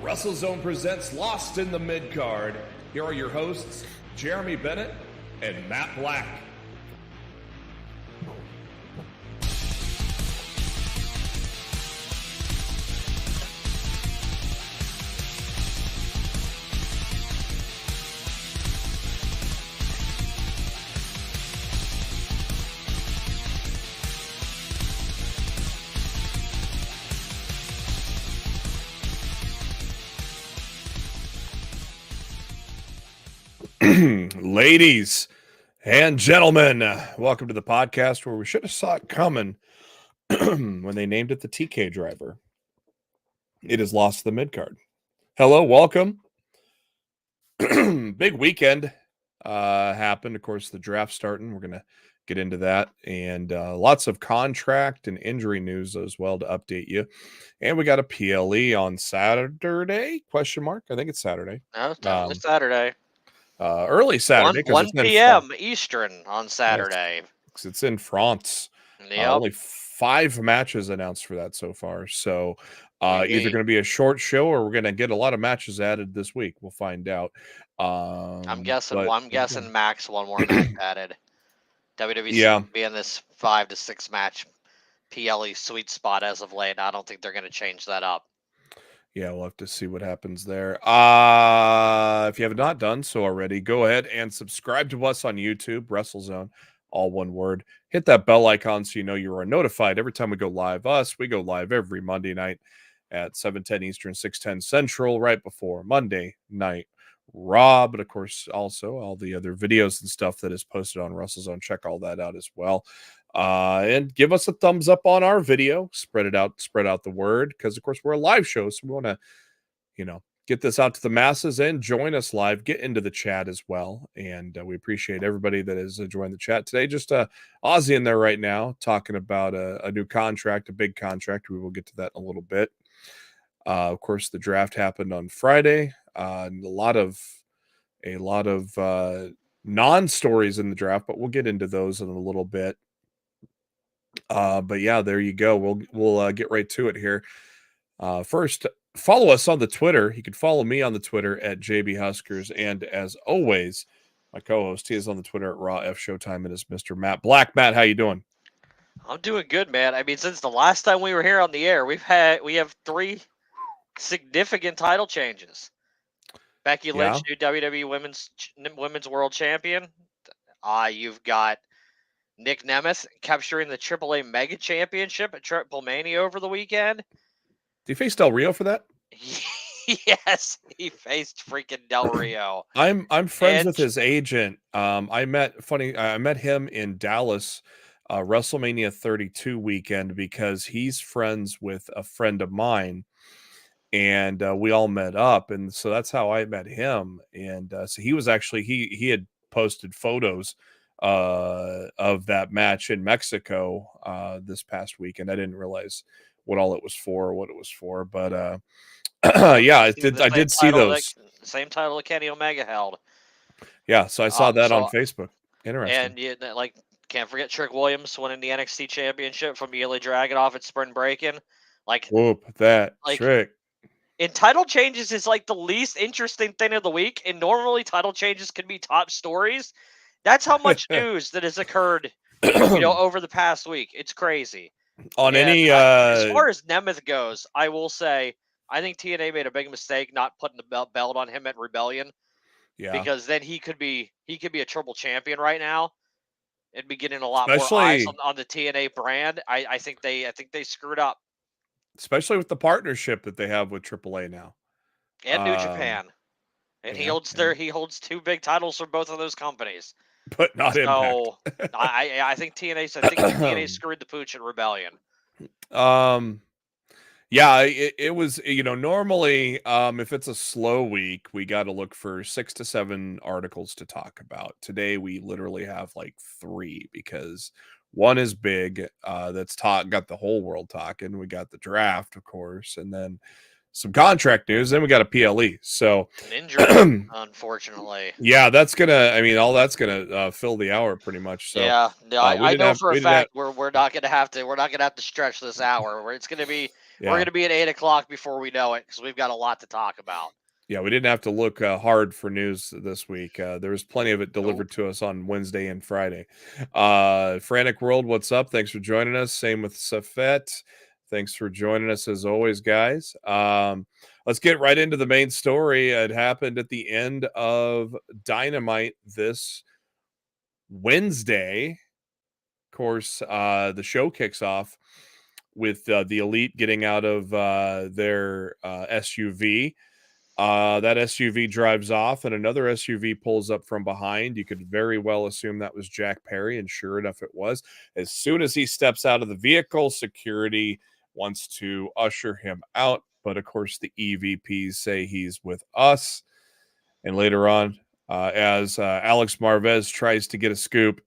WrestleZone presents Lost in the Midcard. Here are your hosts, Jeremy Bennett and Matt Black. Ladies and gentlemen, welcome to the podcast where we should have saw it coming when they named it the TK driver. It is Lost the Midcard. Hello, welcome. Big weekend happened. Of course, the draft starting. We're going to get into that. And lots of contract and injury news as well to update you. And we got a PLE on Saturday? Question mark. I think it's Saturday. No, it's definitely Saturday. Early Saturday. 1 p.m. Eastern on Saturday. Yes, it's in France. Yep. Only 5 matches announced for that so far. So either going to be a short show or we're going to get a lot of matches added this week. We'll find out. I'm guessing max one more match added. WWE will be in this 5 to 6 match PLE sweet spot as of late. I don't think they're going to change that up. Yeah, we'll have to see what happens there. If you have not done so already, go ahead and subscribe to us on YouTube, WrestleZone, all one word. Hit that bell icon so you know you are notified every time we go live. We go live every Monday night at 7:10 Eastern, 6:10 Central, right before Monday Night Raw. But of course, also all the other videos and stuff that is posted on WrestleZone. Check all that out as well. And give us a thumbs up on our video. Spread out the word, because of course we're a live show, so we want to, get this out to the masses and join us live. Get into the chat as well, and we appreciate everybody that has joined the chat today. Just Ozzy in there right now talking about a new contract, a big contract. We will get to that in a little bit. Of course, the draft happened on Friday. And a lot of non-stories in the draft, but we'll get into those in a little bit. But yeah, there you go. We'll get right to it here. First, follow us on the Twitter. You can follow me on the Twitter at JB Huskers, and as always, my co-host, he is on the Twitter at Raw F Showtime, and is Mr. Matt Black. Matt, how you doing? I'm doing good, man. I mean, since the last time we were here on the air, we have 3 significant title changes. Becky Lynch, new WWE Women's World Champion. You've got Nic Nemeth capturing the AAA Mega Championship at Triple Mania over the weekend. Did he face Del Rio for that? Yes, he faced freaking Del Rio. I'm friends with his agent. I met him in Dallas, WrestleMania 32 weekend, because he's friends with a friend of mine, and we all met up, and so that's how I met him. And so he was actually he had posted photos of that match in Mexico this past weekend. I didn't realize what it was for, but yeah, I did see those. Same title that Kenny Omega held. Yeah, so I saw that on Facebook. Interesting. And can't forget Trick Williams winning the NXT Championship from Ilya Dragunov at Spring Breaking. Whoop that Trick. And title changes is the least interesting thing of the week, and normally title changes can be top stories. That's how much news that has occurred, over the past week. It's crazy. As far as Nemeth goes, I will say I think TNA made a big mistake not putting the belt on him at Rebellion. Yeah. Because then he could be a triple champion right now and be getting a lot more eyes on the TNA brand. I think they screwed up. Especially with the partnership that they have with AAA now. And New Japan. And he holds 2 big titles for both of those companies. But not Impact. I think TNA screwed the pooch at Rebellion. Yeah, it was, normally if it's a slow week, we got to look for 6 to 7 articles to talk about. Today we literally have 3, because one is big, that's got the whole world talking. We got the draft, of course, and then some contract news. Then we got a PLE. So an injury, unfortunately. Yeah, all that's gonna fill the hour pretty much. So yeah, I know for a fact we're not gonna have to stretch this hour. Where it's gonna be We're going to be at 8 o'clock before we know it because we've got a lot to talk about. Yeah, we didn't have to look hard for news this week. There was plenty of it delivered to us on Wednesday and Friday. Frantic World, what's up? Thanks for joining us. Same with Safet. Thanks for joining us as always, guys. Let's get right into the main story. It happened at the end of Dynamite this Wednesday. Of course, the show kicks off with the Elite getting out of their SUV. That SUV drives off and another SUV pulls up from behind. You could very well assume that was Jack Perry, and sure enough, it was. As soon as he steps out of the vehicle, security wants to usher him out. But of course, the EVPs say he's with us. And later on, as Alex Marvez tries to get a scoop,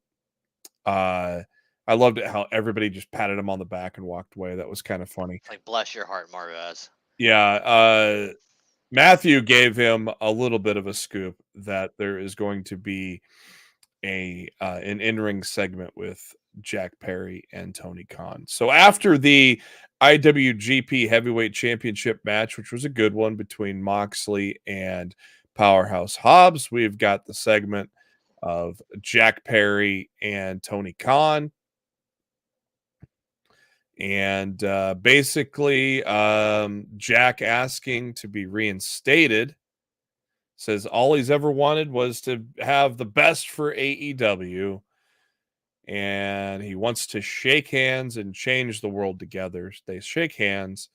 I loved it how everybody just patted him on the back and walked away. That was kind of funny. Like, bless your heart, Marvez. Yeah. Matthew gave him a little bit of a scoop that there is going to be an in-ring segment with Jack Perry and Tony Khan. So after the IWGP Heavyweight Championship match, which was a good one between Moxley and Powerhouse Hobbs, we've got the segment of Jack Perry and Tony Khan. And basically, Jack asking to be reinstated, says all he's ever wanted was to have the best for AEW. And he wants to shake hands and change the world together. They shake hands.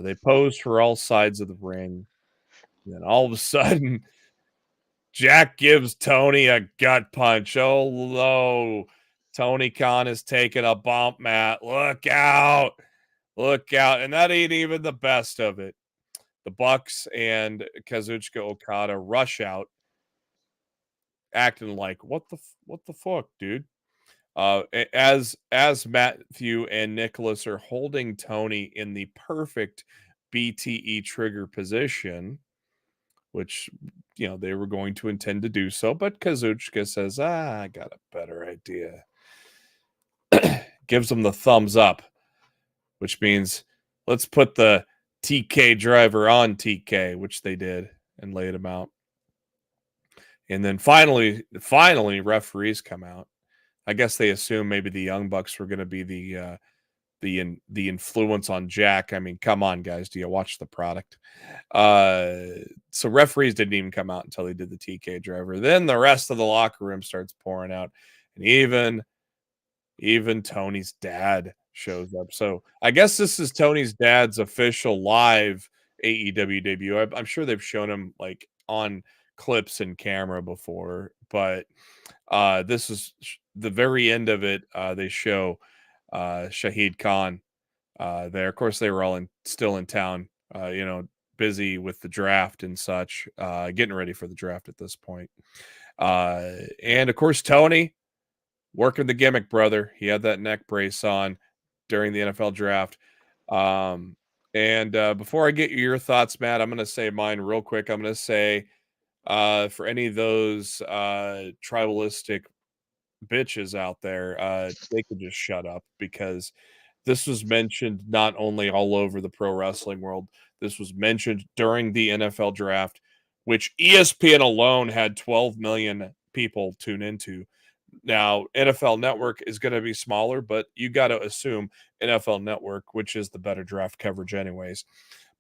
They pose for all sides of the ring. And then all of a sudden, Jack gives Tony a gut punch. Oh, no. Tony Khan is taking a bump, Matt. Look out. Look out. And that ain't even the best of it. The Bucks and Kazuchika Okada rush out, acting like, what the fuck, dude? As Matthew and Nicholas are holding Tony in the perfect BTE trigger position, which, you know, they were going to intend to do so, but Kazuchika says, I got a better idea. Gives them the thumbs up, which means let's put the TK driver on TK, which they did, and laid him out. And then finally, referees come out. I guess they assume maybe the Young Bucks were going to be the influence on Jack. I mean, come on, guys, do you watch the product? So referees didn't even come out until they did the TK driver. Then the rest of the locker room starts pouring out, and even Tony's dad shows up. So I guess this is Tony's dad's official live AEW debut. I'm sure they've shown him like on clips and camera before, but this is the very end of it. They show Shahid Khan there. Of course, they were all still in town, busy with the draft and such, getting ready for the draft at this point. And of course, Tony working the gimmick, brother. He had that neck brace on during the NFL draft. And before I get your thoughts, Matt, I'm going to say mine real quick. I'm going to say for any of those tribalistic bitches out there, they could just shut up, because this was mentioned not only all over the pro wrestling world, this was mentioned during the NFL draft, which ESPN alone had 12 million people tune into. Now, NFL Network is going to be smaller, but you got to assume NFL Network, which is the better draft coverage anyways,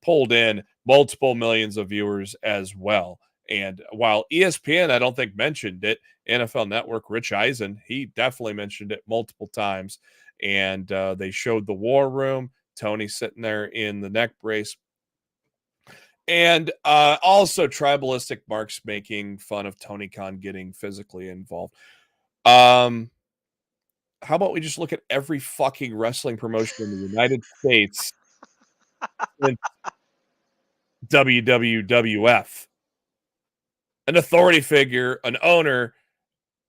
pulled in multiple millions of viewers as well. And while ESPN, I don't think mentioned it, NFL Network, Rich Eisen, he definitely mentioned it multiple times. And they showed the war room, Tony sitting there in the neck brace. And also tribalistic marks making fun of Tony Khan getting physically involved. How about we just look at every fucking wrestling promotion in the United States since WWF? An authority figure, an owner,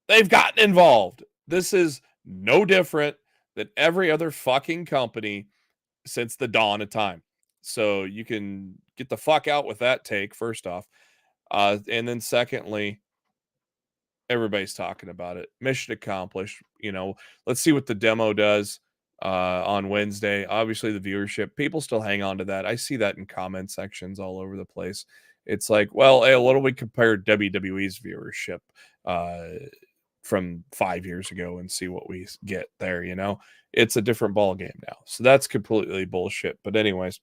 they've gotten involved. This is no different than every other fucking company since the dawn of time. So you can get the fuck out with that take, first off. And then secondly, everybody's talking about it. Mission accomplished. Let's see what the demo does. on Wednesday. Obviously, the viewership, people still hang on to that. I see that in comment sections all over the place. It's like, well, hey, what do we compare WWE's viewership from 5 years ago and see what we get there? It's a different ball game now. So that's completely bullshit. But anyways,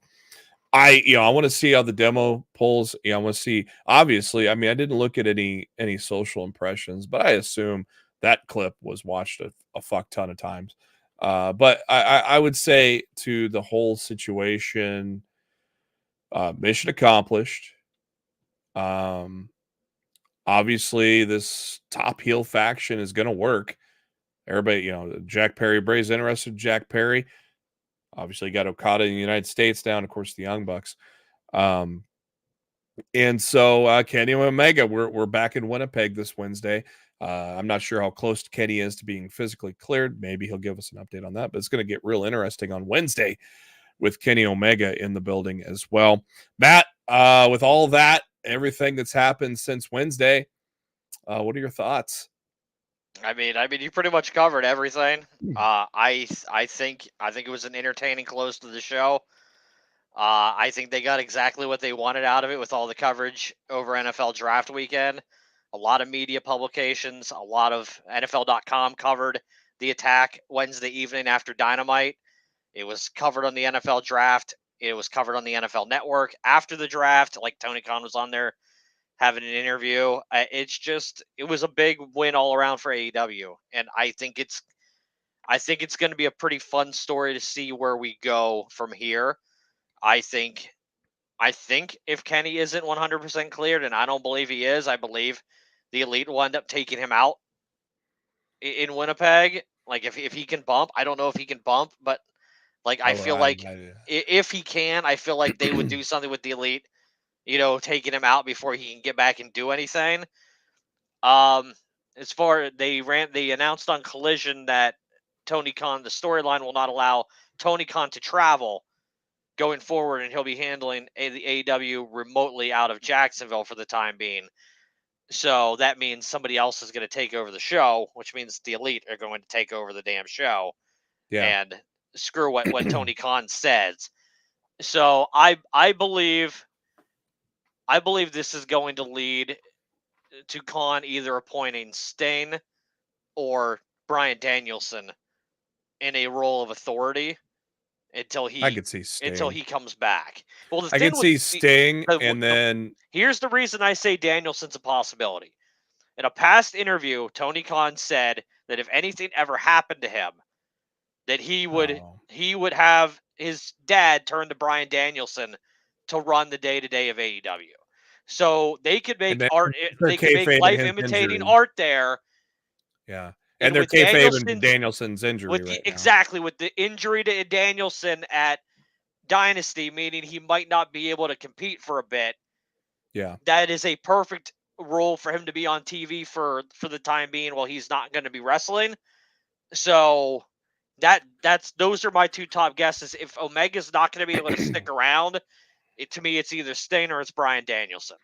I want to see how the demo pulls. I want to see. Obviously, I mean, I didn't look at any social impressions, but I assume that clip was watched a fuck ton of times. But I would say to the whole situation, mission accomplished. Obviously, this top heel faction is going to work. Everybody, Jack Perry, Bray's interested in Jack Perry. Obviously, got Okada in the United States now, and of course, the Young Bucks. And so Kenny and Omega, we're back in Winnipeg this Wednesday. I'm not sure how close Kenny is to being physically cleared. Maybe he'll give us an update on that, but it's going to get real interesting on Wednesday with Kenny Omega in the building as well. Matt, with all that, everything that's happened since Wednesday, what are your thoughts? I mean, you pretty much covered everything. I think it was an entertaining close to the show. I think they got exactly what they wanted out of it with all the coverage over NFL Draft weekend. A lot of media publications, a lot of NFL.com covered the attack Wednesday evening after Dynamite. It was covered on the NFL Draft. It was covered on the NFL Network after the draft. Like Tony Khan was on there having an interview. It was a big win all around for AEW, and I think it's going to be a pretty fun story to see where we go from here. I think if Kenny isn't 100% cleared, and I don't believe he is, I believe the Elite will end up taking him out in Winnipeg. Like if he can bump, I don't know if he can bump, but like I feel like if he can, I feel like they would do something with the Elite, taking him out before he can get back and do anything. As far they announced on Collision that Tony Khan, the storyline will not allow Tony Khan to travel going forward, and he'll be handling the AEW remotely out of Jacksonville for the time being. So that means somebody else is going to take over the show, which means the Elite are going to take over the damn show. Yeah. And screw what Tony Khan says. So I believe this is going to lead to Khan either appointing Sting or Bryan Danielson in a role of authority until I could see Sting. he comes back. Well, I could see Sting, and then here's the reason I say Danielson's a possibility. In a past interview, Tony Khan said that if anything ever happened to him, that he would have his dad turn to Bryan Danielson to run the day-to-day of AEW. So they could make art. They could make life imitating art there. Yeah. And they're kayfabing Danielson's injury exactly with the injury to Danielson at Dynasty, meaning he might not be able to compete for a bit. Yeah. That is a perfect role for him to be on TV for the time being while he's not going to be wrestling. So those are my two top guesses. If Omega's not going to be able to stick around, to me it's either Sting or it's Bryan Danielson.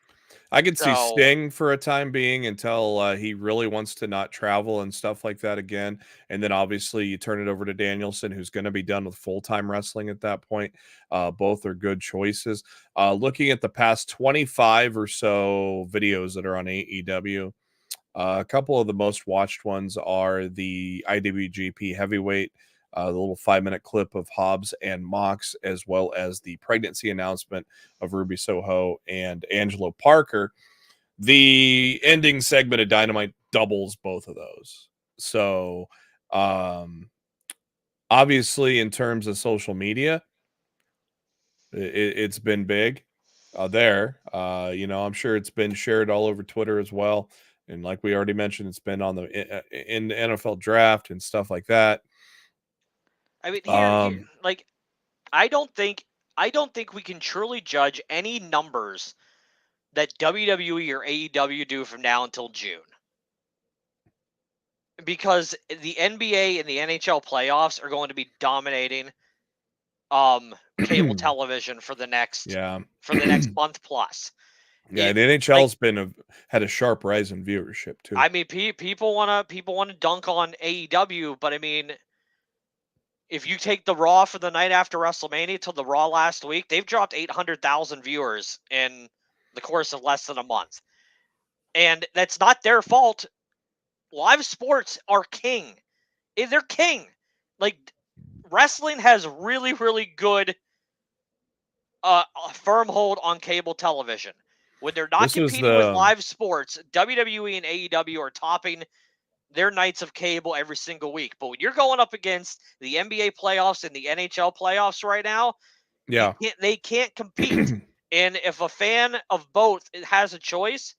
I could see Sting for a time being until he really wants to not travel and stuff like that again. And then obviously you turn it over to Danielson, who's going to be done with full-time wrestling at that point. Both are good choices. Looking at the past 25 or so videos that are on AEW, a couple of the most watched ones are the IWGP Heavyweight, the little 5-minute clip of Hobbs and Mox, as well as the pregnancy announcement of Ruby Soho and Angelo Parker. The ending segment of Dynamite doubles both of those. So, obviously, in terms of social media, it's been big there. I'm sure it's been shared all over Twitter as well. And like we already mentioned, it's been on in the NFL draft and stuff like that. I mean, like, I don't think we can truly judge any numbers that WWE or AEW do from now until June, because the NBA and the NHL playoffs are going to be dominating cable television for the next month plus. Yeah, the NHL's had a sharp rise in viewership too. I mean, people want to dunk on AEW, but I mean, if you take the Raw for the night after WrestleMania to the Raw last week, they've dropped 800,000 viewers in the course of less than a month. And that's not their fault. Live sports are king. They're king. Like, wrestling has really, really good a firm hold on cable television. When they're not This was competing with the live sports, WWE and AEW are topping their nights of cable every single week. But when you're going up against the NBA playoffs and the NHL playoffs right now, yeah. they can't compete. And if a fan of both has a choice,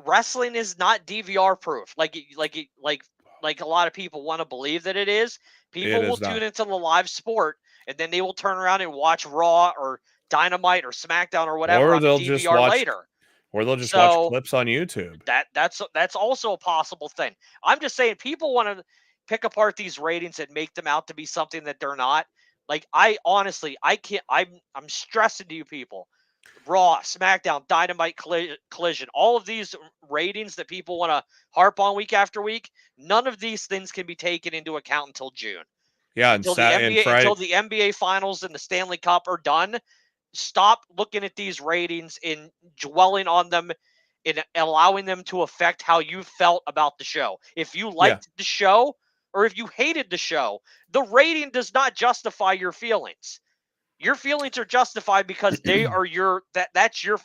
wrestling is not DVR proof. Like a lot of people want to believe that it is. People It will is tune not. into the live sport and then they will turn around and watch Raw or Dynamite or SmackDown or whatever Or on the they'll just DVR watch later. or they'll just watch So clips on YouTube. that's also a possible thing. I'm just saying people want to pick apart these ratings and make them out to be something that they're not. Like, I honestly, I can't. I'm stressing to you people. Raw, SmackDown, Dynamite, Collision, all of these ratings that people want to harp on week after week, none of these things can be taken into account until June. Yeah, and Friday. Until the NBA finals and the Stanley Cup are done. Stop looking at these ratings and dwelling on them and allowing them to affect how you felt about the show. If you liked the show or if you hated the show, the rating does not justify your feelings. Your feelings are justified because they are that's your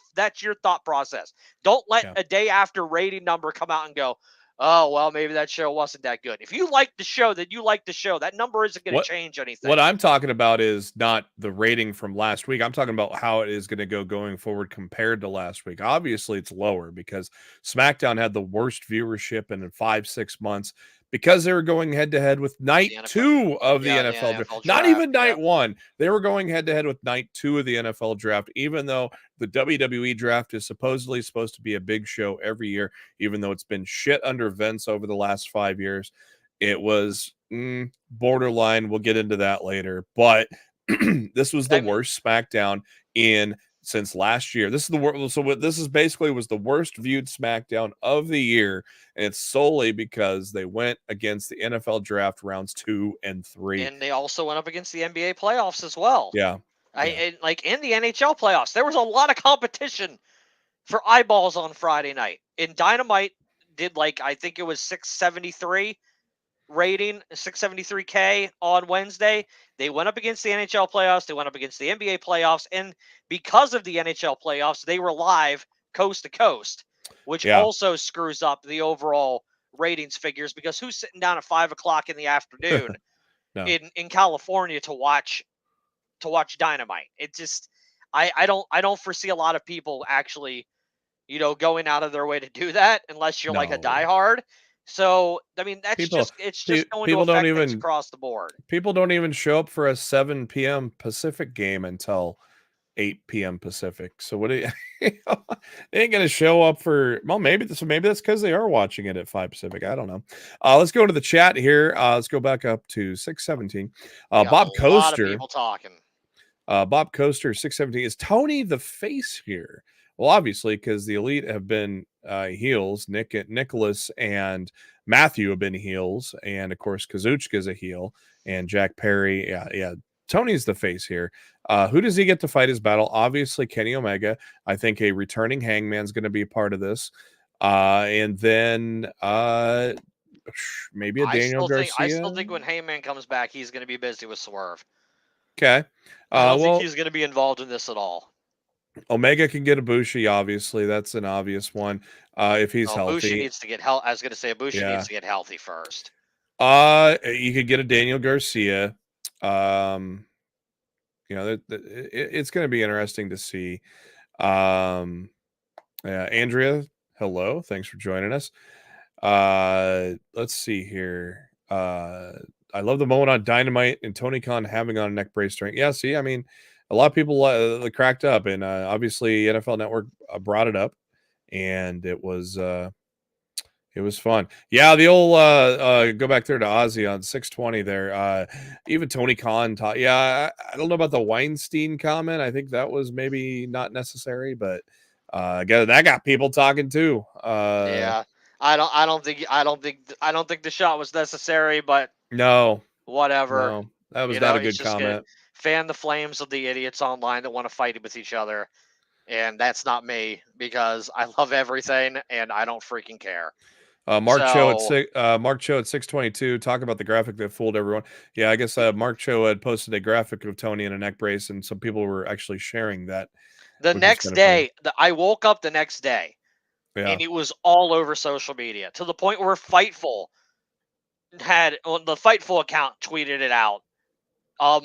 thought process. Don't let Yeah. a day after rating number come out and go, "Oh, well, maybe that show wasn't that good." If you like the show, then you like the show. That number isn't going to change anything. What I'm talking about is not the rating from last week. I'm talking about how it is going to go going forward compared to last week. Obviously, it's lower because SmackDown had the worst viewership in 5-6 months because they were going head to head with night 2 of the NFL draft. Not even night 1. They were going head to head with night 2 of the NFL draft, even though the WWE draft is supposedly supposed to be a big show every year, even though it's been shit under Vince over the last 5 years. It was borderline. We'll get into that later. But this was the worst SmackDown since last year. This is the worst. So this is basically was the worst viewed SmackDown of the year, and it's solely because they went against the NFL draft rounds 2 and 3, and they also went up against the NBA playoffs as well. Yeah, and like in the NHL playoffs, there was a lot of competition for eyeballs on Friday night. And Dynamite did I think it was 673 rating, 673K on Wednesday. They went up against the NHL playoffs. They went up against the NBA playoffs. And because of the NHL playoffs, they were live coast to coast, which also screws up the overall ratings figures because who's sitting down at 5 o'clock in the afternoon in California to watch Dynamite? It just, I don't foresee a lot of people actually, going out of their way to do that unless you're like a diehard. So, I mean, it's just going to affect things across the board. People don't even show up for a 7 p.m. Pacific game until 8 p.m. Pacific. So what do you, they ain't going to show up for, well, maybe that's because they are watching it at 5 Pacific. I don't know. Let's go to the chat here. Let's go back up to 617. Bob Coaster. A lot of people talking. Bob Coaster 617. Is Tony the face here? Well, obviously, because the Elite have been heels. Nicholas and Matthew have been heels. And, of course, Kazuchika's a heel. And Jack Perry, yeah. Tony's the face here. Who does he get to fight his battle? Obviously, Kenny Omega. I think a returning Hangman's going to be a part of this. And then maybe a Daniel Garcia. I still think when Hangman comes back, he's going to be busy with Swerve. Okay. I don't think he's going to be involved in this at all. Omega can get Ibushi, obviously. That's an obvious one. If he's healthy. Ibushi needs to get healthy. I was going to say Ibushi needs to get healthy first. You could get a Daniel Garcia. It's going to be interesting to see. Andrea, hello. Thanks for joining us. Let's see here. I love the moment on Dynamite and Tony Khan having on a neck brace during. Yeah, see, I mean, a lot of people cracked up, and obviously NFL Network brought it up, and it was fun. Yeah, the old go back there to Ozzy on 620 there. Even Tony Khan taught. Yeah, I don't know about the Weinstein comment. I think that was maybe not necessary, but that got people talking too. Yeah, I don't think the shot was necessary, but no, whatever. No. That was You not know, a it's good just gonna comment. fan the flames of the idiots online that want to fight with each other. And that's not me because I love everything and I don't freaking care. So Mark Cho at 622. Talk about the graphic that fooled everyone. Yeah, I guess Mark Cho had posted a graphic of Tony in a neck brace, and some people were actually sharing that, the which is next kind of funny. day, I woke up the next day Yeah. and it was all over social media to the point where Fightful had on the Fightful account tweeted it out,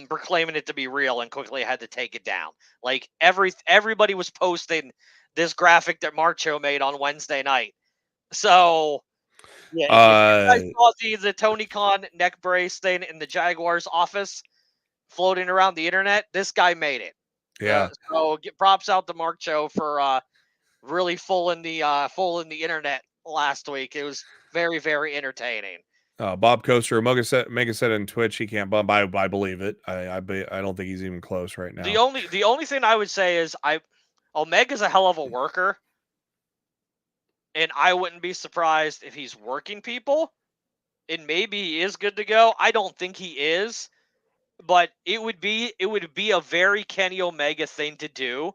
proclaiming it to be real, and quickly had to take it down. Like everybody was posting this graphic that Marcho made on Wednesday night. So yeah, if you guys Uh, saw the Tony Khan neck brace thing in the Jaguars office floating around the internet, this guy made it. yeah. So get props out to Mark Cho for really fooling the internet last week. It was very, very entertaining. Bob Coaster, Mega said in Twitch he can't bump. I believe it. I don't think he's even close right The now. only thing I would say is Omega's a hell of a worker, and I wouldn't be surprised if he's working people, and maybe he is good to go. I don't think he is, but it would be a very Kenny Omega thing to do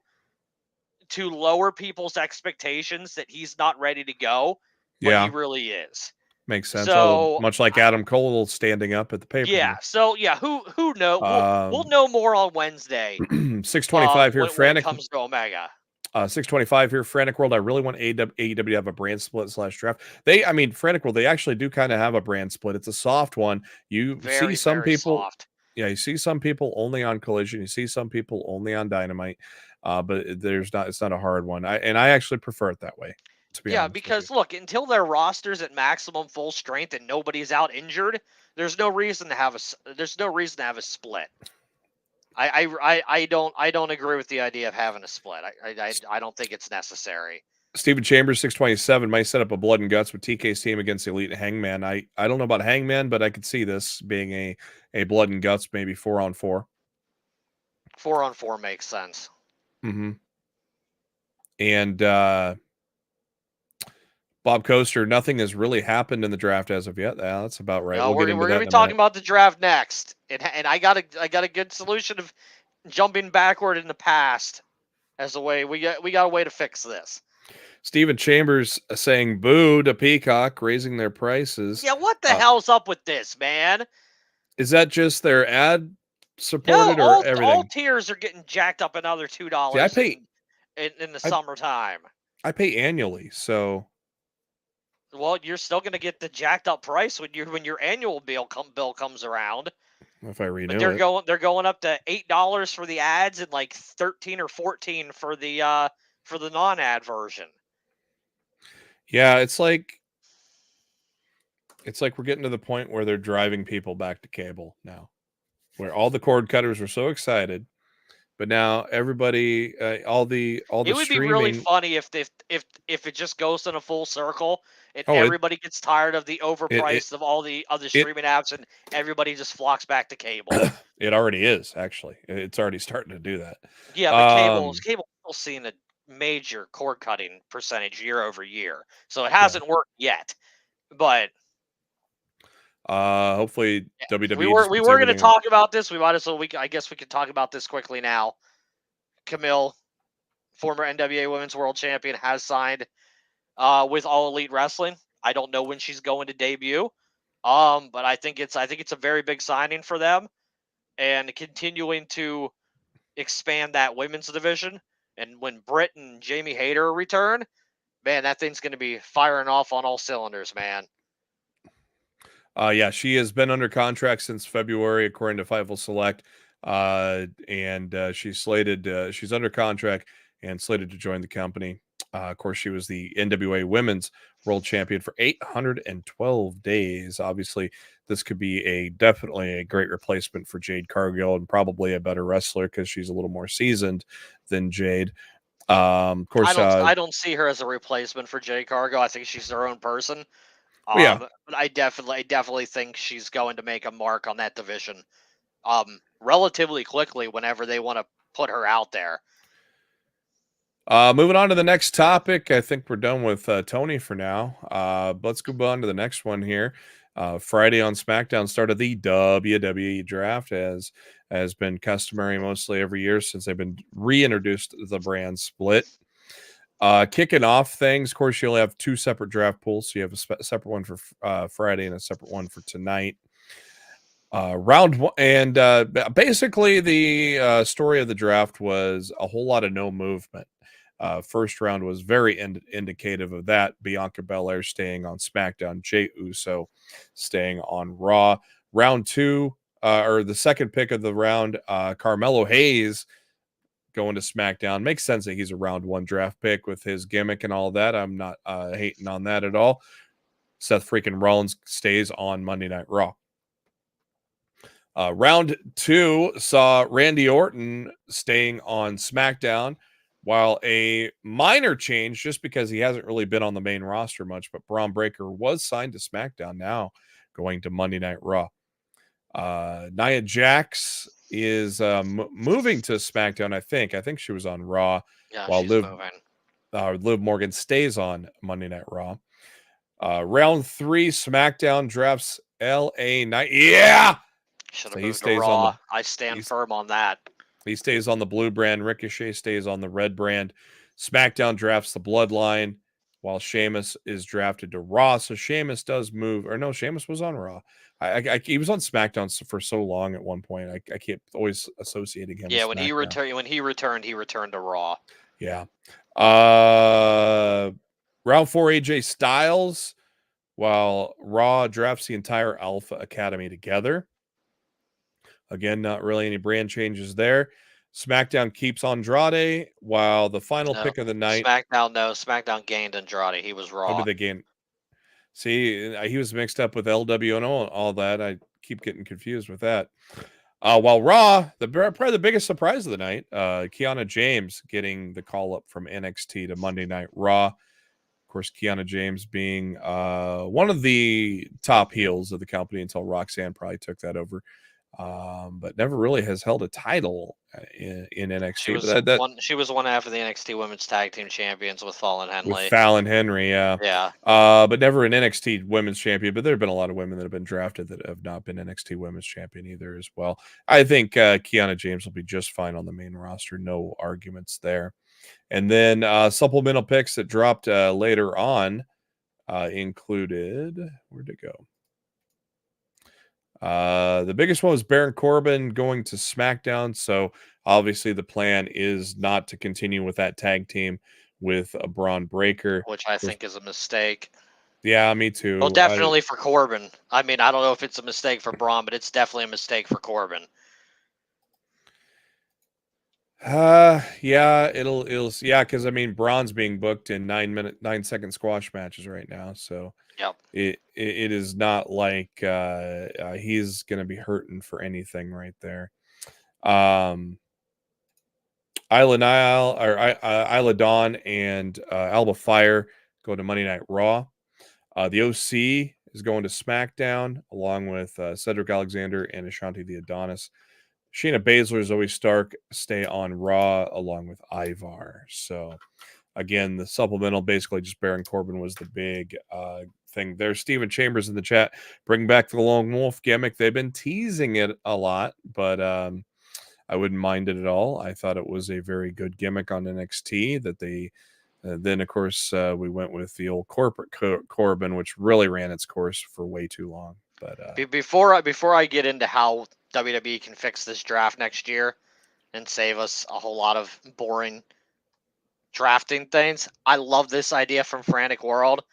to lower people's expectations that he's not ready to go, but he Yeah, really is. makes sense. Oh, So much like Adam Cole standing up at the pay per yeah, view. so yeah, who know? We'll know more on Wednesday. 625 here, When it Frantic. comes to Omega. 625 here, Frantic World. I really want AEW to have a brand split / draft. Frantic World, they actually do kind of have a brand split. It's a soft one. You see Very, some very people, soft. yeah, you see some people only on Collision. You see some people only on Dynamite. But it's not a hard one. I actually prefer it that way, to be Yeah, honest with you. because look, until their roster's at maximum full strength and nobody's out injured, there's no reason to have a split. I don't agree with the idea of having a split. I don't think it's necessary. Steven Chambers, 627, might set up a blood and guts with TK's team against Elite and Hangman. I don't know about Hangman, but I could see this being a blood and guts, maybe 4-on-4. 4-on-4 makes sense. Mm-hmm. And Bob Coaster, nothing has really happened in the draft as of yet. That's about right. No, We'll we're get into gonna that be in a talking minute. about the draft next, and I got a good solution of jumping backward in the past as a way we got a way to fix this. Steven Chambers saying boo to Peacock, raising their prices. Yeah, what the hell's up with this, man? Is that just their ad No, supported or all everything? tiers are getting jacked up another See, $2 in the summertime. I pay annually, so Well, you're still going to get the jacked up price when your annual bill comes around. if I But renew it. they're going up to $8 for the ads and like 13 or 14 for the non-ad version. Yeah, it's like we're getting to the point where they're driving people back to cable now, where all the cord cutters were so excited, but now everybody, all the It would be really streaming. funny if it just goes in a full circle and Oh, everybody gets tired of the it overpriced of all the other it streaming apps and everybody just flocks back to cable. it already is actually. It's already starting to do that. Yeah, but cable's still seeing a major cord cutting percentage year over year. So it hasn't worked yet. But hopefully WWE. we were going to talk about this. We might as well I guess we could talk about this quickly now. Camille, former NWA Women's World Champion, has signed with All Elite Wrestling. I don't know when she's going to debut. But I think it's a very big signing for them, and continuing to expand that women's division. And when Britt and Jamie Hayter return, man, that thing's going to be firing off on all cylinders, man. Yeah, she has been under contract since February, according to Fightful Select, and she's under contract and slated to join the company. Of course, she was the NWA Women's World Champion for 812 days. Obviously, this could be definitely a great replacement for Jade Cargill, and probably a better wrestler because she's a little more seasoned than Jade. Of course, I don't see her as a replacement for Jade Cargill. I think she's her own person. yeah. But I definitely think she's going to make a mark on that division relatively quickly whenever they want to put her out there. Moving on to the next topic. I think we're done with Tony for now. Let's go on to the next one here. Friday on SmackDown started the WWE Draft, as has been customary mostly every year since they've been reintroduced the brand split. Kicking off things, of course, you only have 2 separate draft pools. So you have a separate one for Friday and a separate one for tonight. Round one, and basically the story of the draft was a whole lot of no movement. First round was very indicative of that. Bianca Belair staying on SmackDown, Jey Uso staying on Raw. Round 2, or the second pick of the round, Carmelo Hayes going to SmackDown. Makes sense that he's a round 1 draft pick with his gimmick and all that. I'm not hating on that at all. Seth freaking Rollins stays on Monday Night Raw. Round 2 saw Randy Orton staying on SmackDown, while a minor change, just because he hasn't really been on the main roster much, but Braun Breaker was signed to SmackDown, now going to Monday Night Raw. Nia Jax is moving to SmackDown, I think she was on Raw, Yeah, while she's moving. Liv Morgan stays on Monday Night Raw. Round 3, SmackDown drafts LA Knight. Yeah! Should So have he moved to stays Raw. on the I stand firm on that. He stays on the blue brand. Ricochet stays on the red brand. SmackDown drafts the Bloodline, while Sheamus is drafted to Raw. So Sheamus does move, or no, Sheamus was on Raw. He was on SmackDown for so long at one point. I keep always associating him. Yeah, with when SmackDown. he returned to Raw. Yeah. Round 4, AJ Styles, while Raw drafts the entire Alpha Academy together. Again, not really any brand changes there. SmackDown keeps Andrade, while the final pick of the night. SmackDown gained Andrade. He was Raw. How did they gain? See, he was mixed up with LWO and all that. I keep getting confused with that. While Raw, probably the biggest surprise of the night, Kiana James getting the call up from NXT to Monday Night Raw. Of course, Kiana James being one of the top heels of the company until Roxanne probably took that over. But never really has held a title in NXT. She was one half of the NXT Women's Tag Team Champions with Fallon Henley. With Fallon Henry, yeah. Yeah. But never an NXT Women's Champion. But there have been a lot of women that have been drafted that have not been NXT Women's Champion either as well. I think Kiana James will be just fine on the main roster. No arguments there. And then supplemental picks that dropped later on included, where'd it go? The biggest one was Baron Corbin going to SmackDown. So obviously the plan is not to continue with that tag team with a Braun Breaker, which I think is a mistake. Yeah, me too. Well, definitely for Corbin. I mean, I don't know if it's a mistake for Braun, but it's definitely a mistake for Corbin. Yeah, it'll because I mean Braun's being booked in 9-second squash matches right now, so yep. It is not like he's gonna be hurting for anything right there. Isla Dawn and Alba Fire go to Monday Night Raw. The OC is going to SmackDown along with Cedric Alexander and Ashanti the Adonis. Shayna Baszler, Zoe Stark stay on Raw along with Ivar. So, again, the supplemental, basically just Baron Corbin was the big thing there. Steven Chambers in the chat, bring back the Lone Wolf gimmick. They've been teasing it a lot, but I wouldn't mind it at all. I thought it was a very good gimmick on NXT that they then, of course, we went with the old corporate Corbin, which really ran its course for way too long. But before I get into how WWE can fix this draft next year and save us a whole lot of boring drafting things, I love this idea from Frantic World.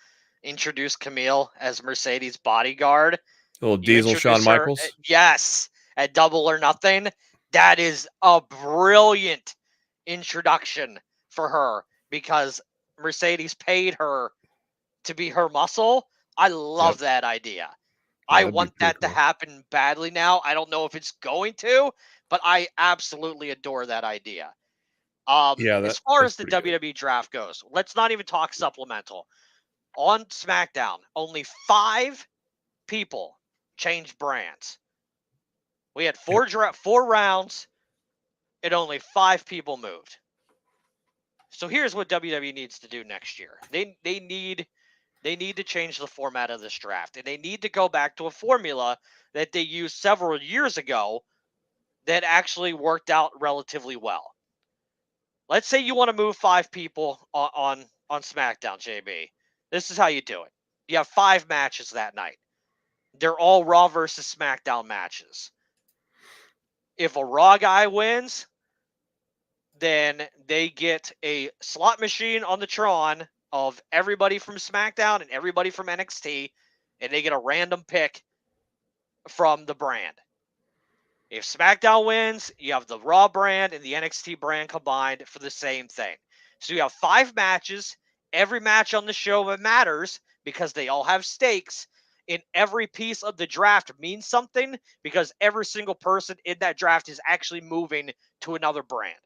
Introduce Camille as Mercedes' bodyguard. Little Diesel Shawn Michaels. Yes, at Double or Nothing. That is a brilliant introduction for her because Mercedes paid her to be her muscle. I love that idea. I want that to happen badly now. I don't know if it's going to, but I absolutely adore that idea. As far as the WWE draft goes, let's not even talk supplemental. On SmackDown, only 5 people changed brands. We had 4 rounds, and only 5 people moved. So here's what WWE needs to do next year. They need They need to change the format of this draft, and they need to go back to a formula that they used several years ago that actually worked out relatively well. Let's say you want to move 5 people on SmackDown, JB. This is how you do it. You have 5 matches that night. They're all Raw versus SmackDown matches. If a Raw guy wins, then they get a slot machine on the Tron of everybody from SmackDown and everybody from NXT, and they get a random pick from the brand. If SmackDown wins, you have the Raw brand and the NXT brand combined for the same thing. So you have 5 matches. Every match on the show matters because they all have stakes. And every piece of the draft means something because every single person in that draft is actually moving to another brand.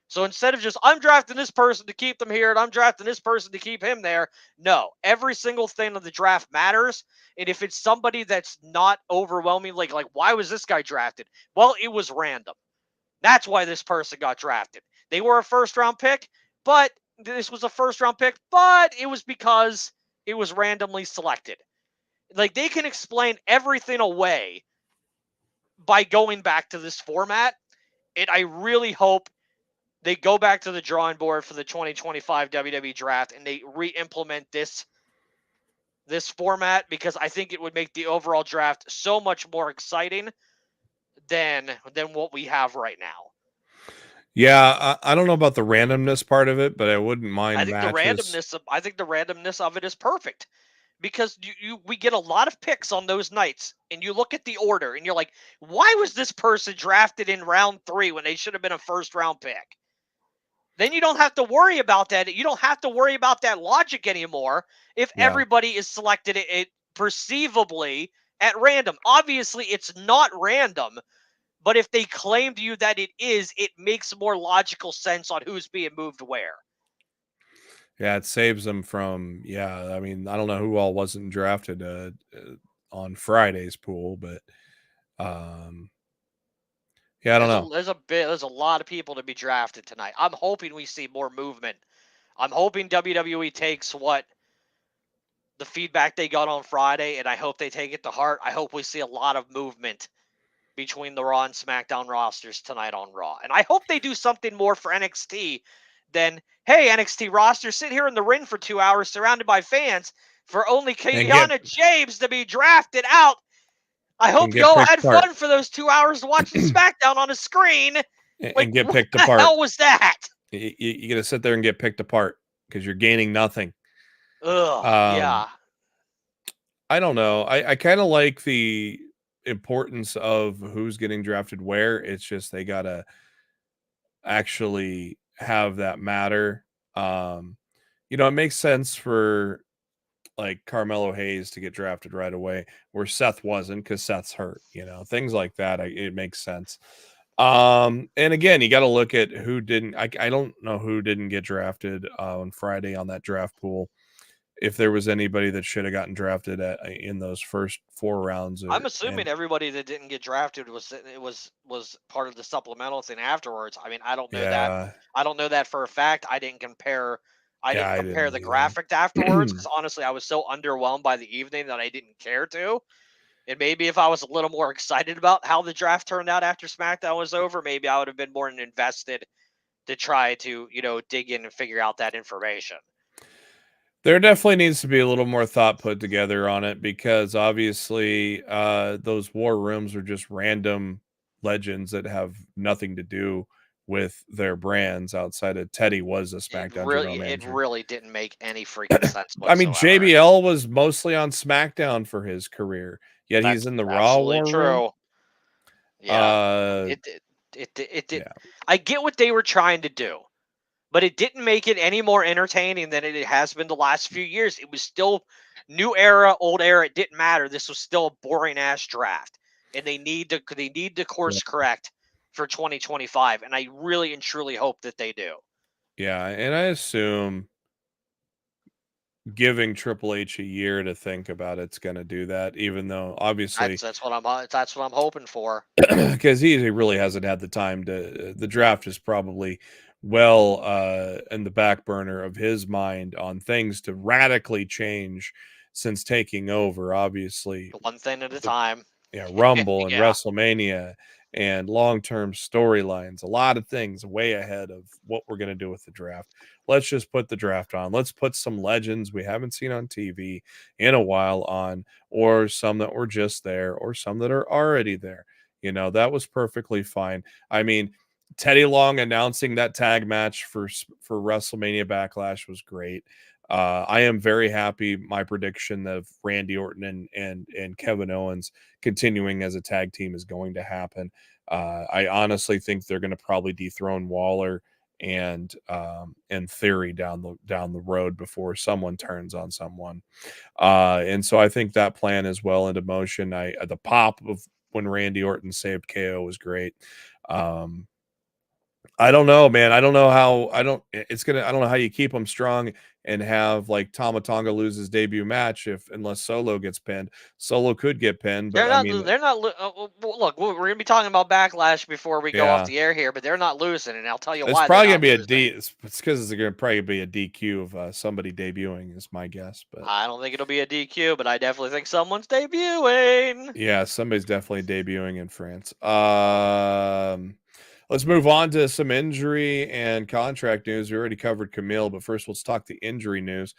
So instead of just, I'm drafting this person to keep them here and I'm drafting this person to keep him there, no, every single thing of the draft matters. And if it's somebody that's not overwhelming, like why was this guy drafted? Well, it was random. That's why this person got drafted. They were a first-round pick, but this was a first-round pick, but it was because it was randomly selected. Like, they can explain everything away by going back to this format, and I really hope they go back to the drawing board for the 2025 WWE Draft and they re-implement this format because I think it would make the overall draft so much more exciting than what we have right now. Yeah, I don't know about the randomness part of it, but I wouldn't mind I think matches. the randomness of it is perfect because we get a lot of picks on those nights, and you look at the order and you're like, why was this person drafted in round 3 when they should have been a first-round pick? Then you don't have to worry about that. You don't have to worry about that logic anymore if everybody is selected it perceivably at random. Obviously, it's not random, but if they claim to you that it is, it makes more logical sense on who's being moved where. Yeah, it saves them from, I mean, I don't know who all wasn't drafted on Friday's pool, but I don't know. There's a lot of people to be drafted tonight. I'm hoping we see more movement. I'm hoping WWE takes the feedback they got on Friday, and I hope they take it to heart. I hope we see a lot of movement between the Raw and SmackDown rosters tonight on Raw. And I hope they do something more for NXT than, hey, NXT roster, sit here in the ring for 2 hours surrounded by fans for only Kiana James to be drafted out. I hope y'all had fun for those 2 hours watching SmackDown on a screen. And get picked apart. What the hell was that? You got to sit there and get picked apart because you're gaining nothing. Ugh, yeah. I don't know. I kind of like the importance of who's getting drafted where. It's just they got to actually have that matter. It makes sense for like Carmelo Hayes to get drafted right away where Seth wasn't because Seth's hurt, things like that. It makes sense. And again, you got to look at who didn't. I don't know who didn't get drafted on Friday on that draft pool. If there was anybody that should have gotten drafted in those first 4 rounds. I'm assuming everybody that didn't get drafted was part of the supplemental thing afterwards. I mean, I don't know that. I don't know that for a fact. I didn't compare the graphic afterwards because honestly, I was so underwhelmed by the evening that I didn't care to. And maybe if I was a little more excited about how the draft turned out after SmackDown was over, maybe I would have been more invested to try to, dig in and figure out that information. There definitely needs to be a little more thought put together on it because obviously those war rooms are just random legends that have nothing to do with their brands outside of Teddy was a SmackDown general manager. It really didn't make any freaking sense whatsoever. I mean, JBL was mostly on SmackDown for his career, yet he's in the Raw war room. Yeah, it did. Yeah. I get what they were trying to do, but it didn't make it any more entertaining than it has been the last few years. It was still new era, old era. It didn't matter. This was still a boring ass draft, and they need to course correct for 2025. And I really and truly hope that they do. Yeah, and I assume giving Triple H a year to think about it's going to do that, even though obviously that's what I'm hoping for because he really hasn't had the time to. The draft is probably well in the back burner of his mind on things to radically change since taking over. Obviously, One thing at a the time. Rumble and Yeah. WrestleMania and long-term storylines, a lot of things way ahead of what we're going to do with the draft. Let's just put the draft on. Let's put some legends we haven't seen on TV in a while on, or some that were just there, or some that are already there. You know, that was perfectly fine. I mean, Teddy Long announcing that tag match for WrestleMania Backlash was great. I am very happy. My prediction of Randy Orton and Kevin Owens continuing as a tag team is going to happen. I honestly think they're going to probably dethrone Waller and Theory down the road before someone turns on someone. And so I think that plan is well into motion. The pop of when Randy Orton saved KO was great. I don't know, man. I don't know how. I don't know how you keep them strong and have like Tama Tonga lose his debut match unless Solo gets pinned. Solo could get pinned, but I mean, They're not. Look, we're gonna be talking about Backlash before we go off yeah, the air here, but they're not losing, and I'll tell you it's why they're probably gonna not be a losing. D. It's because it's gonna probably be a DQ of somebody debuting, is my guess. But I don't think it'll be a DQ, but I definitely think someone's debuting. yeah, somebody's definitely debuting in France. Let's move on to some injury and contract news. We already covered Camille, but first let's talk the injury news.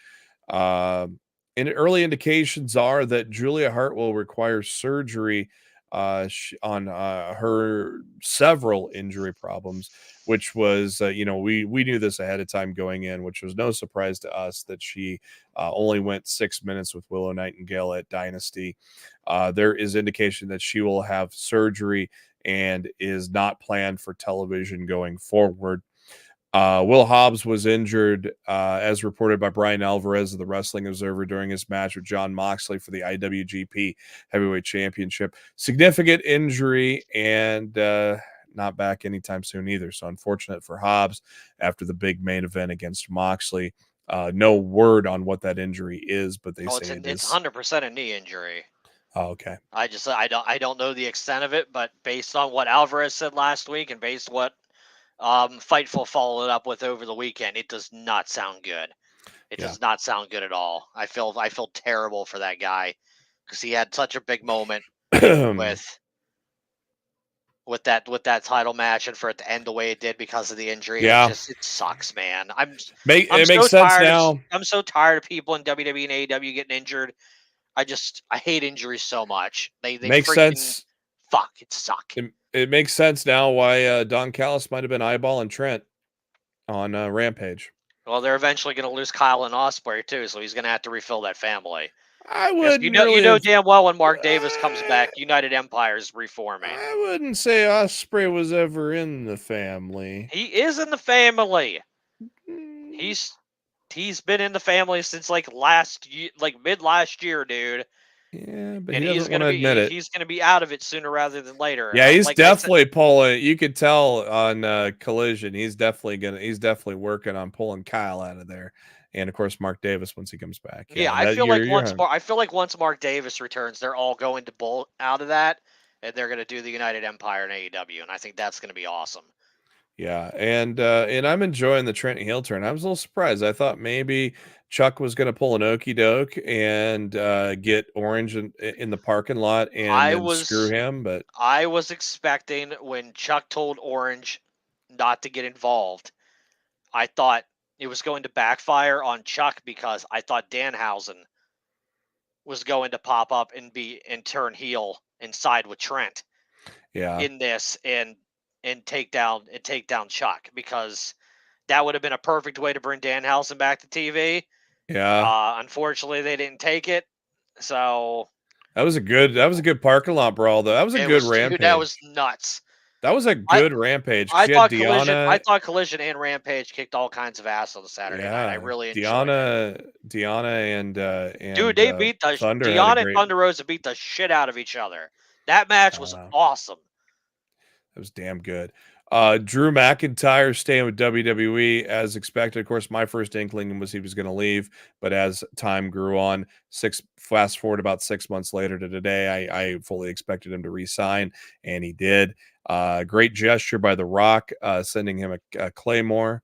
And early indications are that Julia Hart will require surgery on her several injury problems, which was, we knew this ahead of time going in, which was no surprise to us that she only went 6 minutes with Willow Nightingale at Dynasty. There is indication that she will have surgery and is not planned for television going forward. Will Hobbs was injured, as reported by Brian Alvarez of the Wrestling Observer during his match with John Moxley for the IWGP Heavyweight Championship. Significant injury and not back anytime soon either. So unfortunate for Hobbs after the big main event against Moxley. No word on what that injury is, but they say It's 100% a knee injury. Oh, okay. I don't know the extent of it, but based on what Alvarez said last week and based what Fightful followed up with over the weekend, it does not sound good. It does not sound good at all. I feel terrible for that guy because he had such a big moment with that title match, and for it to end the way it did because of the injury, it sucks, man. It makes sense now. I'm so tired of people in WWE and AEW getting injured. I hate injuries so much. They makes sense. Fuck, it sucks. It makes sense now why Don Callis might have been eyeballing Trent on Rampage. Well, they're eventually going to lose Kyle and Ospreay too, so he's going to have to refill that family. I wouldn't you know damn well when Mark Davis comes back, United Empire's reforming. I wouldn't say Ospreay was ever in the family. He is in the family. He's been in the family since like mid last year, dude. Yeah, but he's going to admit it. He's going to be out of it sooner rather than later. Yeah, he's definitely pulling. You could tell on Collision, he's definitely working on pulling Kyle out of there, and of course Mark Davis once he comes back. Yeah, I feel like once Mark Davis returns, they're all going to bolt out of that, and they're going to do the United Empire and AEW, and I think that's going to be awesome. Yeah, and I'm enjoying the Trent heel turn. I was a little surprised. I thought maybe Chuck was going to pull an okey doke and get Orange in the parking lot and screw him. But I was expecting when Chuck told Orange not to get involved, I thought it was going to backfire on Chuck because I thought Danhausen was going to pop up and turn heel and side with Trent. Yeah. In this and take down Chuck, because that would have been a perfect way to bring Danhausen back to TV. Yeah. Unfortunately, they didn't take it. So that was a good parking lot brawl, though. That was a good rampage. Dude, that was nuts. That was a good rampage. I thought Collision and Rampage kicked all kinds of ass on the Saturday night. I really enjoyed it. Deanna and dude, they beat the Thunder. Deanna and Thunder Rosa beat the shit out of each other. That match was awesome. That was damn good. Drew McIntyre staying with WWE as expected. Of course, my first inkling was he was going to leave, but as time grew on, fast forward about 6 months later to today, I fully expected him to re-sign, and he did. Great gesture by The Rock, sending him a Claymore,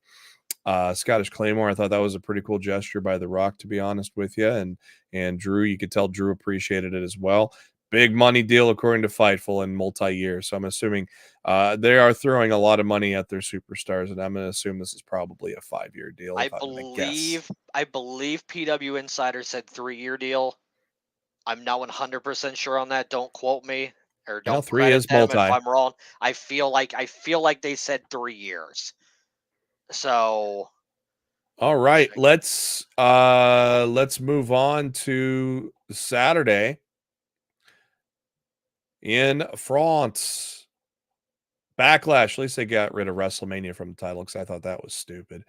Scottish Claymore. I thought that was a pretty cool gesture by The Rock, to be honest with you. And Drew, you could tell Drew appreciated it as well. Big money deal according to Fightful and multi-year. So I'm assuming they are throwing a lot of money at their superstars, and I'm going to assume this is probably a 5-year deal. I If I'm going to guess. believe PW Insider said 3-year deal. I'm not 100% sure on that. Don't quote me or You know, don't 3 credit is them if multi. I'm wrong. I feel like they said 3 years. So All right, let's move on to Saturday in France. Backlash. At least they got rid of WrestleMania from the title because I thought that was stupid.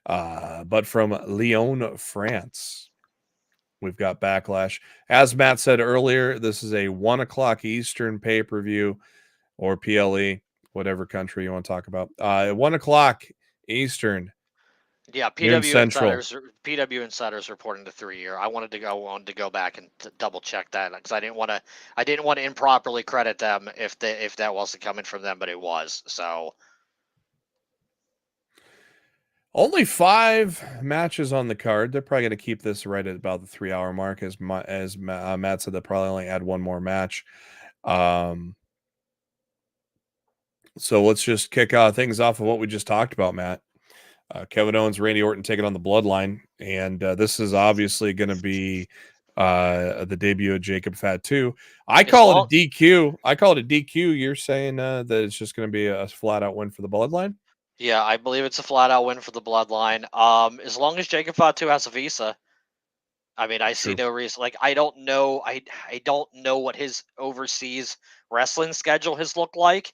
But from Lyon, France, we've got Backlash. As Matt said earlier, this is a 1 o'clock Eastern pay-per-view or PLE, whatever country you want to talk about. 1 o'clock Eastern. yeah, Noon Central. PW Insiders reporting to 3-year. I wanted to go back and double check that because I didn't want to improperly credit them if that wasn't coming from them, but it was. So Only 5 matches on the card. They're probably going to keep this right at about the 3-hour mark, as Matt said. They'll probably only add one more match. So let's just kick things off of what we just talked about, Matt. Kevin Owens, Randy Orton taking on the Bloodline, and this is obviously going to be the debut of Jacob Fatu. I call it a DQ. You're saying that it's just going to be a flat-out win for the Bloodline? yeah, I believe it's a flat-out win for the Bloodline. As long as Jacob Fatu has a visa, I mean, I see no reason. Like, I don't know. I don't know what his overseas wrestling schedule has looked like,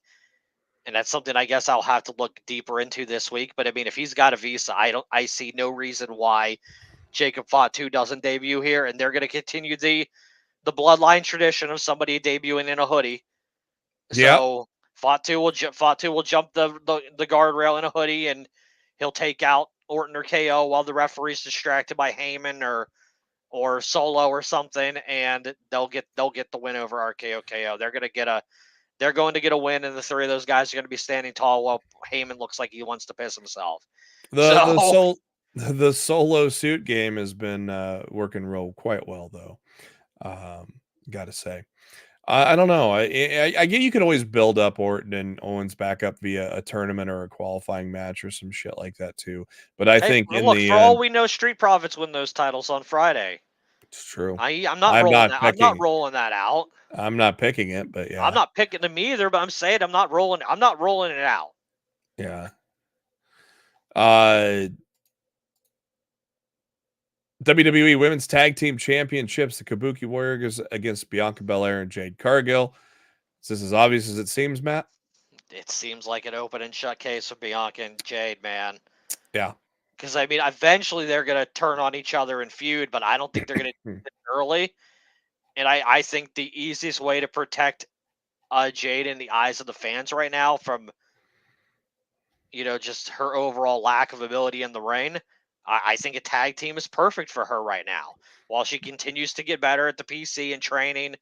and that's something I guess I'll have to look deeper into this week. But I mean, if he's got a visa, I see no reason why Jacob Fatu doesn't debut here, and they're going to continue the Bloodline tradition of somebody debuting in a hoodie. Yep. So Fatu will jump the guardrail in a hoodie, and he'll take out Orton or KO while the referee's distracted by Heyman or Solo or something, and they'll get the win over RKO KO. They're going to get a win, and the 3 of those guys are going to be standing tall while Heyman looks like he wants to piss himself. The solo suit game has been working quite well, though. Got to say. I don't know. I get you can always build up Orton and Owens back up via a tournament or a qualifying match or some shit like that too. But I think in the for end, all we know, Street Profits win those titles on Friday. it's true. I'm not rolling that out. I'm not picking it, but yeah, I'm not picking them either. But I'm saying I'm not rolling it out. Yeah. WWE Women's Tag Team Championships, the Kabuki Warriors against Bianca Belair and Jade Cargill. Is this as obvious as it seems, Matt? It seems like an open and shut case of Bianca and Jade, man. Yeah. Because, I mean, eventually they're going to turn on each other and feud, but I don't think they're going to do it early. And I think the easiest way to protect Jade in the eyes of the fans right now from, just her overall lack of ability in the ring, I think a tag team is perfect for her right now. While she continues to get better at the PC and training,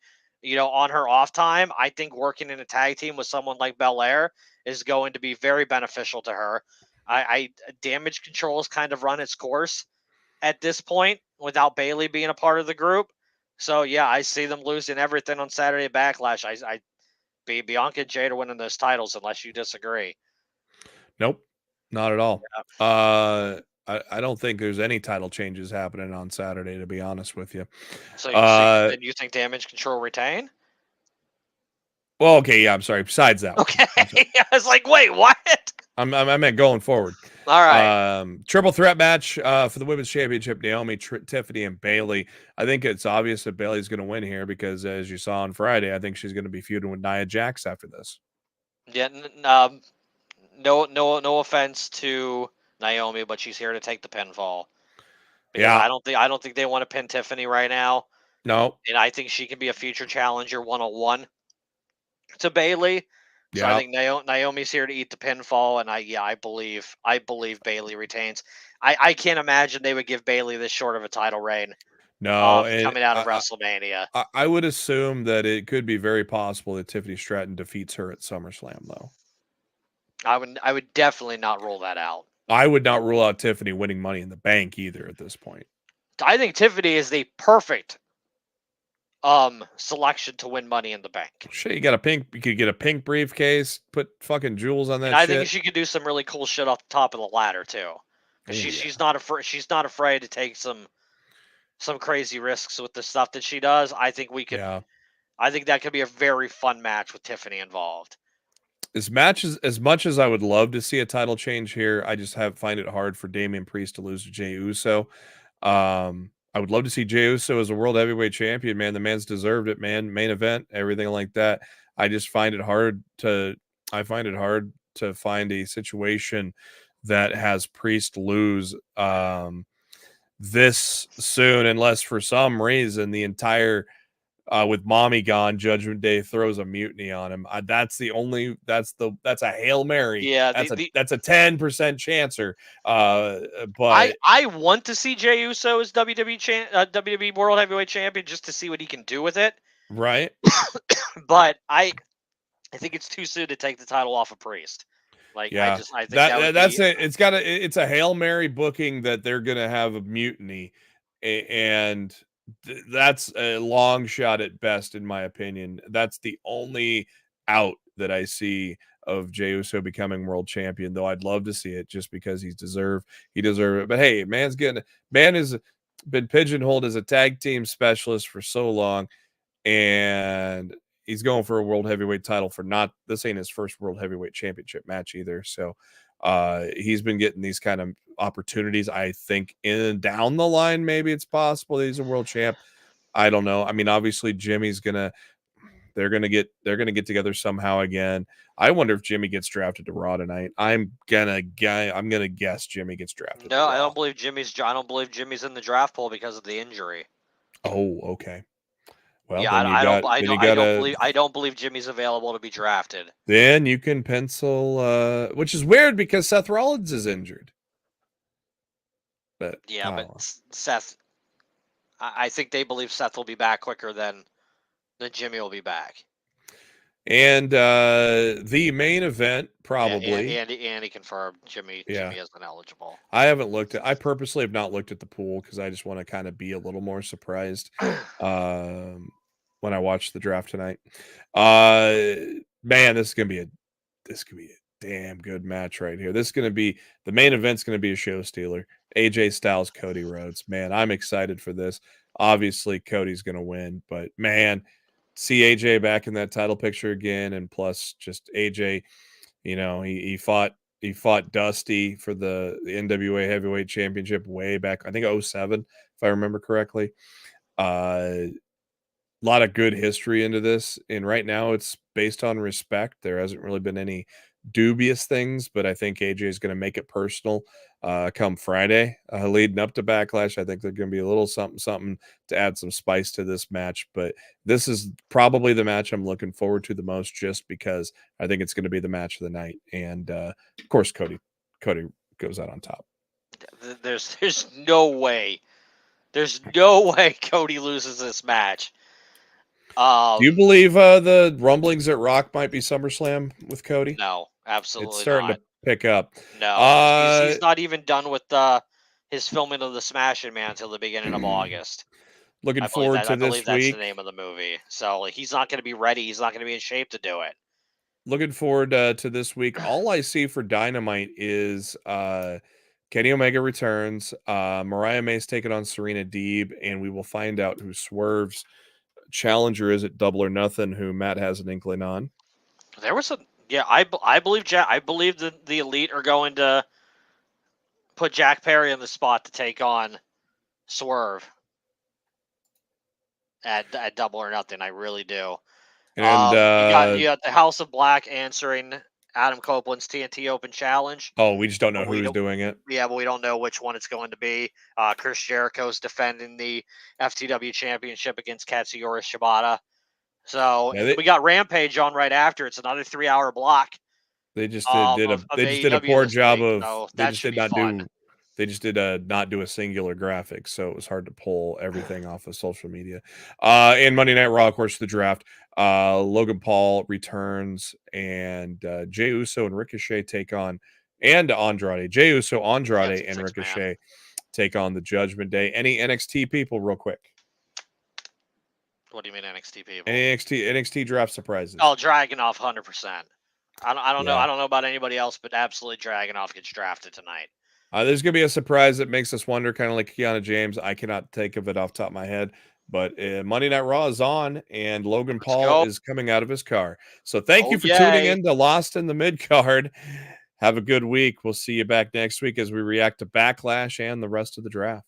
on her off time, I think working in a tag team with someone like Belair is going to be very beneficial to her. Damage control has kind of run its course at this point without Bayley being a part of the group. So yeah, I see them losing everything on Saturday Backlash. Bianca and Jade are winning those titles unless you disagree. Nope, not at all. Yeah. I don't think there's any title changes happening on Saturday, to be honest with you. So then you think Damage Control retain? Well, okay, yeah, I'm sorry. Besides that, okay, I was like, wait, what? I meant going forward. All right. Triple threat match for the women's championship: Naomi, Tiffany, and Bayley. I think it's obvious that Bayley's going to win here because, as you saw on Friday, I think she's going to be feuding with Nia Jax after this. Yeah. No offense to Naomi, but she's here to take the pinfall. Because I don't think they want to pin Tiffany right now. No. And I think she can be a future challenger 101 to Bayley. So I think Naomi's here to eat the pinfall, and I believe Bailey retains. I can't imagine they would give Bailey this short of a title reign. No, and Coming out of WrestleMania. I would assume that it could be very possible that Tiffany Stratton defeats her at SummerSlam, though. I would definitely not rule that out. I would not rule out Tiffany winning Money in the Bank either at this point. I think Tiffany is the perfect selection to win Money in the Bank. Shit, you could get a pink briefcase, put fucking jewels on that. And I think she could do some really cool shit off the top of the ladder too. Because Ooh, she's not afraid to take some crazy risks with the stuff that she does. I think we could. Yeah. I think that could be a very fun match with Tiffany involved. As much as I would love to see a title change here, I just find it hard for Damian Priest to lose to Jey Uso. I would love to see Jey Uso as a world heavyweight champion, man. The man's deserved it, man. Main event, everything like that. I just find it hard to find a situation that has Priest lose this soon, unless for some reason the entire with Mommy gone, Judgment Day throws a mutiny on him. That's a Hail Mary. Yeah, that's a 10% chancer. But I want to see Jey Uso as WWE World Heavyweight Champion just to see what he can do with it. Right. But I think it's too soon to take the title off of Priest. Like, yeah, I think it's a Hail Mary booking that they're gonna have a mutiny, and that's a long shot at best, in my opinion. That's the only out that I see of Jey Uso becoming world champion, though I'd love to see it just because he deserve it. But hey, man has been pigeonholed as a tag team specialist for so long, and he's going for a world heavyweight title this ain't his first world heavyweight championship match either. So he's been getting these kind of opportunities. I think in and down the line, maybe it's possible that he's a world champ. I don't know. I mean, obviously they're gonna get together somehow again. I wonder if Jimmy gets drafted to Raw tonight. I'm gonna guess Jimmy gets drafted. No, I don't believe Jimmy's in the draft pool because of the injury. Oh, okay. Well, yeah, I don't believe Jimmy's available to be drafted. Then you can pencil, which is weird because Seth Rollins is injured. But Seth, I think they believe Seth will be back quicker than Jimmy will be back. And the main event probably. Andy confirmed Jimmy isn't eligible. I purposely have not looked at the pool because I just want to kind of be a little more surprised when I watch the draft tonight. Man, this is gonna be a damn good match right here. The main event's gonna be a show stealer. AJ Styles, Cody Rhodes. Man, I'm excited for this. Obviously, Cody's gonna win, but man, see AJ back in that title picture again, and plus just AJ, he fought Dusty for the NWA Heavyweight Championship way back, I think 2007, if I remember correctly. A lot of good history into this, and right now it's based on respect. There hasn't really been any dubious things, but I think AJ is going to make it personal come Friday, leading up to Backlash. I think there's going to be a little something to add some spice to this match, but this is probably the match I'm looking forward to the most, just because I think it's going to be the match of the night, and of course Cody goes out on top. There's no way Cody loses this match. Do you believe the rumblings at Rock might be SummerSlam with Cody? No, absolutely not. It's starting to pick up. No, he's not even done with his filming of the Smashing Man until the beginning of August. Looking forward to this week. That's the name of the movie. So he's not going to be ready. He's not going to be in shape to do it. Looking forward to this week. All I see for Dynamite is Kenny Omega returns. Mariah May's taking on Serena Deeb, and we will find out who Swerve's challenger is at Double or Nothing, who Matt has an inkling on. There was I believe the Elite are going to put Jack Perry on the spot to take on Swerve at Double or Nothing. I really do. And you got the House of Black answering Adam Copeland's TNT Open Challenge. Oh, we just don't know who's doing it. Yeah, but we don't know which one it's going to be. Chris Jericho's defending the FTW Championship against Katsuyori Shibata. So Yeah, we got Rampage on right after. It's another 3-hour block. They just did a AEW poor this job week, of so they that just should did be not fun. do they just did not do a singular graphic, so it was hard to pull everything off of social media. And Monday Night Raw, of course, the draft. Logan Paul returns, and Jey Uso and Ricochet take on, and Andrade. Jey Uso, Andrade, and Ricochet take on the Judgment Day. Any NXT people, real quick? What do you mean NXT people? NXT draft surprises. Oh, Dragunov, 100%. I don't know. Yeah. I don't know about anybody else, but absolutely Dragunov gets drafted tonight. There's going to be a surprise that makes us wonder, kind of like Kiana James. I cannot think of it off the top of my head, but Monday Night Raw is on, and Logan Paul is coming out of his car. So thank you for tuning in to Lost in the Midcard. Have a good week. We'll see you back next week as we react to Backlash and the rest of the draft.